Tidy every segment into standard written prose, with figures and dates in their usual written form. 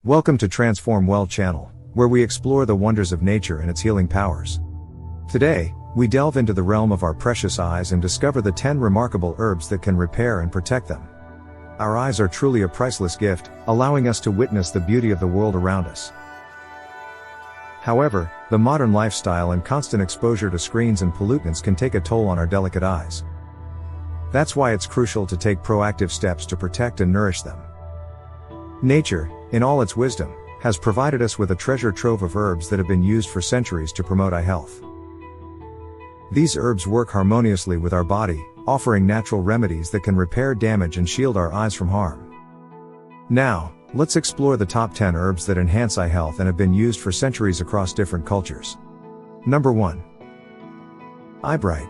Welcome to Transform Well channel, where we explore the wonders of nature and its healing powers. Today, we delve into the realm of our precious eyes and discover the 10 remarkable herbs that can repair and protect them. Our eyes are truly a priceless gift, allowing us to witness the beauty of the world around us. However, the modern lifestyle and constant exposure to screens and pollutants can take a toll on our delicate eyes. That's why it's crucial to take proactive steps to protect and nourish them. Nature, in all its wisdom, has provided us with a treasure trove of herbs that have been used for centuries to promote eye health. These herbs work harmoniously with our body, offering natural remedies that can repair damage and shield our eyes from harm. Now, let's explore the top 10 herbs that enhance eye health and have been used for centuries across different cultures. Number 1. Ibrite.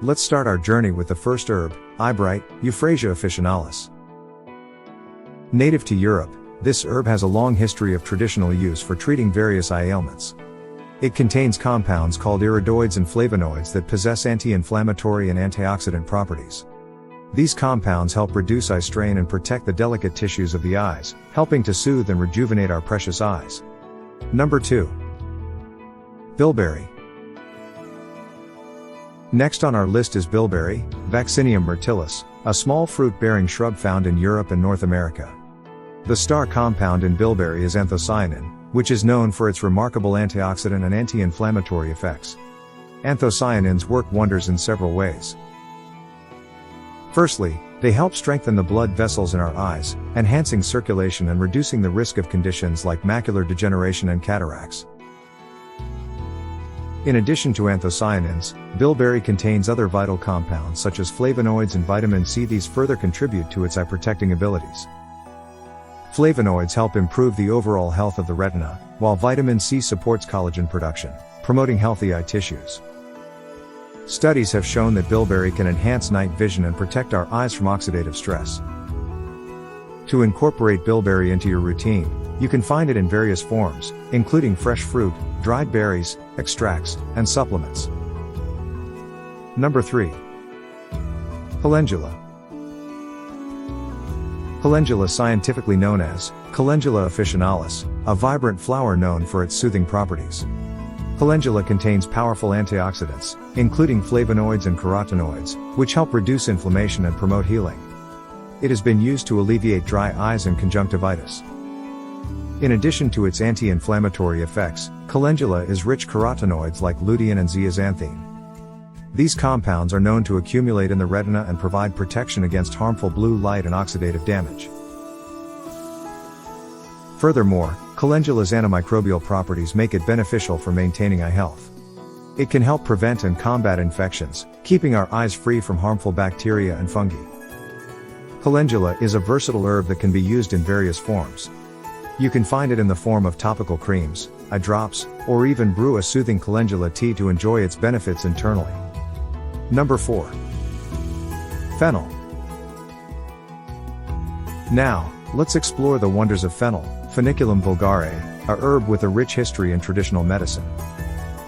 Let's start our journey with the first herb, Ibrite, Euphrasia officinalis. Native to Europe, this herb has a long history of traditional use for treating various eye ailments. It contains compounds called iridoids and flavonoids that possess anti-inflammatory and antioxidant properties. These compounds help reduce eye strain and protect the delicate tissues of the eyes, helping to soothe and rejuvenate our precious eyes. Number 2. Bilberry. Next on our list is bilberry, Vaccinium myrtillus, a small fruit-bearing shrub found in Europe and North America. The star compound in bilberry is anthocyanin, which is known for its remarkable antioxidant and anti-inflammatory effects. Anthocyanins work wonders in several ways. Firstly, they help strengthen the blood vessels in our eyes, enhancing circulation and reducing the risk of conditions like macular degeneration and cataracts. In addition to anthocyanins, bilberry contains other vital compounds such as flavonoids and vitamin C. These further contribute to its eye-protecting abilities. Flavonoids help improve the overall health of the retina, while vitamin C supports collagen production, promoting healthy eye tissues. Studies have shown that bilberry can enhance night vision and protect our eyes from oxidative stress. To incorporate bilberry into your routine, you can find it in various forms, including fresh fruit, dried berries, extracts, and supplements. Number 3. Calendula. Calendula, scientifically known as Calendula officinalis, a vibrant flower known for its soothing properties. Calendula contains powerful antioxidants, including flavonoids and carotenoids, which help reduce inflammation and promote healing. It has been used to alleviate dry eyes and conjunctivitis. In addition to its anti-inflammatory effects, calendula is rich carotenoids like lutein and zeaxanthine. These compounds are known to accumulate in the retina and provide protection against harmful blue light and oxidative damage. Furthermore, calendula's antimicrobial properties make it beneficial for maintaining eye health. It can help prevent and combat infections, keeping our eyes free from harmful bacteria and fungi. Calendula is a versatile herb that can be used in various forms. You can find it in the form of topical creams, eye drops, or even brew a soothing calendula tea to enjoy its benefits internally. Number 4. Fennel. Now, let's explore the wonders of fennel, Feniculum vulgare, a herb with a rich history in traditional medicine.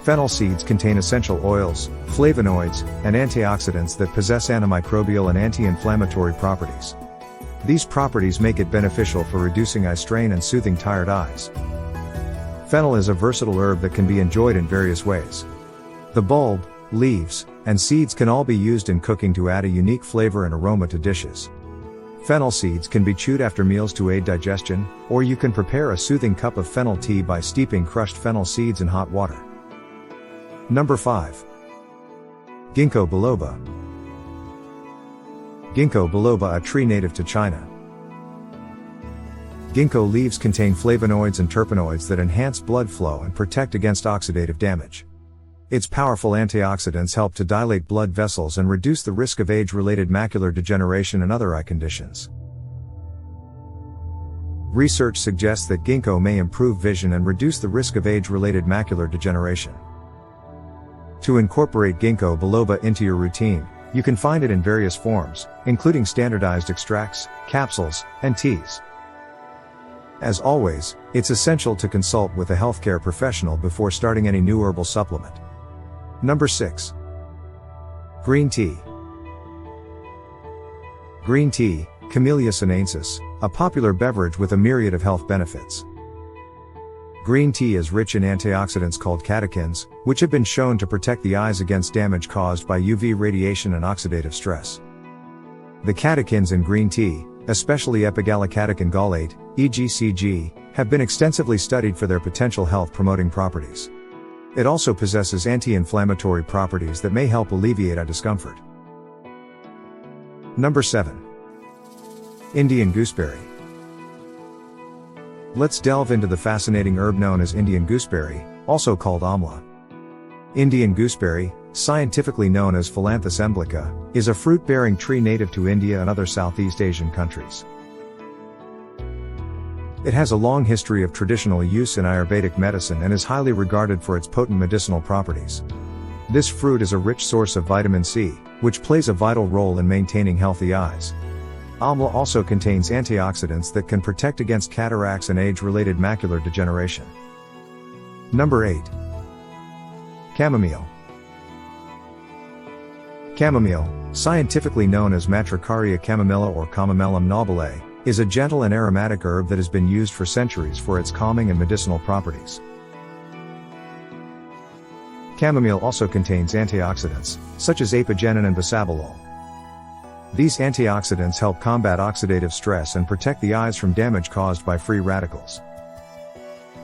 Fennel seeds contain essential oils, flavonoids, and antioxidants that possess antimicrobial and anti-inflammatory properties. These properties make it beneficial for reducing eye strain and soothing tired eyes. Fennel is a versatile herb that can be enjoyed in various ways. The bulb, leaves, and seeds can all be used in cooking to add a unique flavor and aroma to dishes. Fennel seeds can be chewed after meals to aid digestion, or you can prepare a soothing cup of fennel tea by steeping crushed fennel seeds in hot water. Number 5. Ginkgo biloba. Ginkgo biloba, a tree native to China. Ginkgo leaves contain flavonoids and terpenoids that enhance blood flow and protect against oxidative damage. Its powerful antioxidants help to dilate blood vessels and reduce the risk of age-related macular degeneration and other eye conditions. Research suggests that ginkgo may improve vision and reduce the risk of age-related macular degeneration. To incorporate ginkgo biloba into your routine, you can find it in various forms, including standardized extracts, capsules, and teas. As always, it's essential to consult with a healthcare professional before starting any new herbal supplement. Number 6. Green tea. Green tea, Camellia sinensis, a popular beverage with a myriad of health benefits. Green tea is rich in antioxidants called catechins, which have been shown to protect the eyes against damage caused by UV radiation and oxidative stress. The catechins in green tea, especially epigallocatechin gallate, EGCG, have been extensively studied for their potential health-promoting properties. It also possesses anti-inflammatory properties that may help alleviate eye discomfort. Number 7. Indian gooseberry. Let's delve into the fascinating herb known as Indian gooseberry, also called amla. Indian gooseberry, scientifically known as Phyllanthus emblica, is a fruit-bearing tree native to India and other Southeast Asian countries. It has a long history of traditional use in Ayurvedic medicine and is highly regarded for its potent medicinal properties. This fruit is a rich source of vitamin C, which plays a vital role in maintaining healthy eyes. Amla also contains antioxidants that can protect against cataracts and age-related macular degeneration. Number 8. Chamomile. Chamomile, scientifically known as Matricaria chamomilla or Chamomillum nobile, is a gentle and aromatic herb that has been used for centuries for its calming and medicinal properties. Chamomile also contains antioxidants, such as apigenin and bisabolol. These antioxidants help combat oxidative stress and protect the eyes from damage caused by free radicals.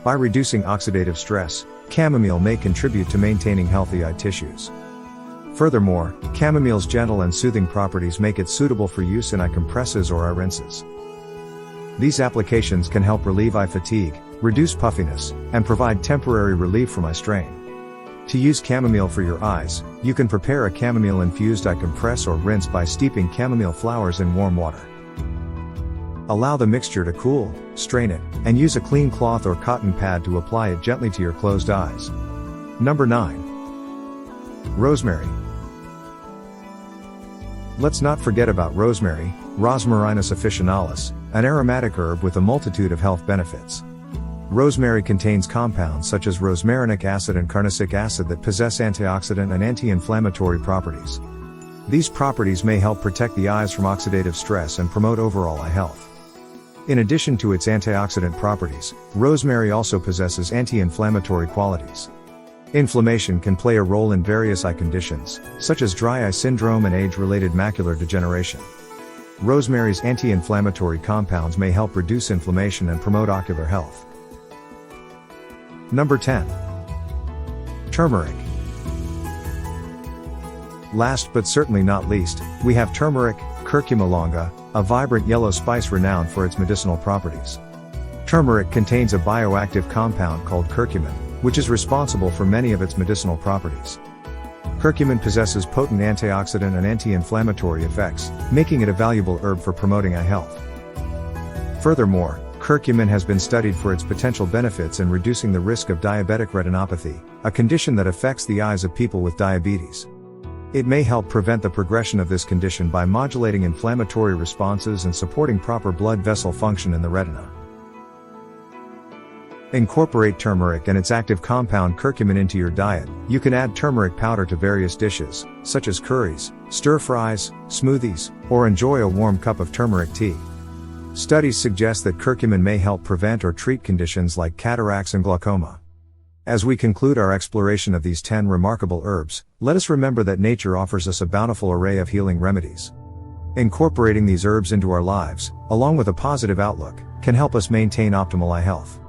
By reducing oxidative stress, chamomile may contribute to maintaining healthy eye tissues. Furthermore, chamomile's gentle and soothing properties make it suitable for use in eye compresses or eye rinses. These applications can help relieve eye fatigue, reduce puffiness, and provide temporary relief from eye strain. To use chamomile for your eyes, you can prepare a chamomile-infused eye compress or rinse by steeping chamomile flowers in warm water. Allow the mixture to cool, strain it, and use a clean cloth or cotton pad to apply it gently to your closed eyes. Number 9. Rosemary. Let's not forget about rosemary, Rosmarinus officinalis, an aromatic herb with a multitude of health benefits. Rosemary contains compounds such as rosmarinic acid and carnosic acid that possess antioxidant and anti-inflammatory properties. These properties may help protect the eyes from oxidative stress and promote overall eye health. In addition to its antioxidant properties, rosemary also possesses anti-inflammatory qualities. Inflammation can play a role in various eye conditions, such as dry eye syndrome and age-related macular degeneration. Rosemary's anti-inflammatory compounds may help reduce inflammation and promote ocular health. Number 10. Turmeric. Last but certainly not least, we have turmeric, curcuma longa, a vibrant yellow spice renowned for its medicinal properties. Turmeric contains a bioactive compound called curcumin, which is responsible for many of its medicinal properties. Curcumin possesses potent antioxidant and anti-inflammatory effects, making it a valuable herb for promoting eye health. Furthermore, curcumin has been studied for its potential benefits in reducing the risk of diabetic retinopathy, a condition that affects the eyes of people with diabetes. It may help prevent the progression of this condition by modulating inflammatory responses and supporting proper blood vessel function in the retina. Incorporate turmeric and its active compound curcumin into your diet. You can add turmeric powder to various dishes, such as curries, stir-fries, smoothies, or enjoy a warm cup of turmeric tea. Studies suggest that curcumin may help prevent or treat conditions like cataracts and glaucoma. As we conclude our exploration of these 10 remarkable herbs, let us remember that nature offers us a bountiful array of healing remedies. Incorporating these herbs into our lives, along with a positive outlook, can help us maintain optimal eye health.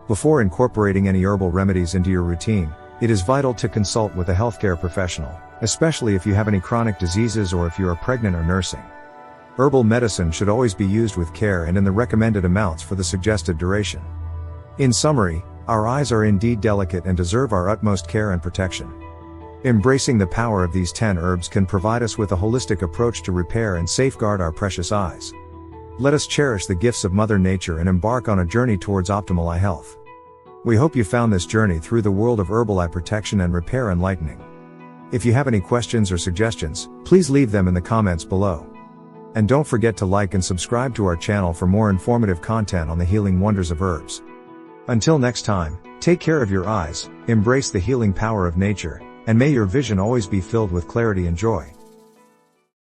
Before incorporating any herbal remedies into your routine, it is vital to consult with a healthcare professional, especially if you have any chronic diseases or if you are pregnant or nursing. Herbal medicine should always be used with care and in the recommended amounts for the suggested duration. In summary, our eyes are indeed delicate and deserve our utmost care and protection. Embracing the power of these 10 herbs can provide us with a holistic approach to repair and safeguard our precious eyes. Let us cherish the gifts of Mother Nature and embark on a journey towards optimal eye health. We hope you found this journey through the world of herbal eye protection and repair enlightening. If you have any questions or suggestions, please leave them in the comments below. And don't forget to like and subscribe to our channel for more informative content on the healing wonders of herbs. Until next time, take care of your eyes, embrace the healing power of nature, and may your vision always be filled with clarity and joy.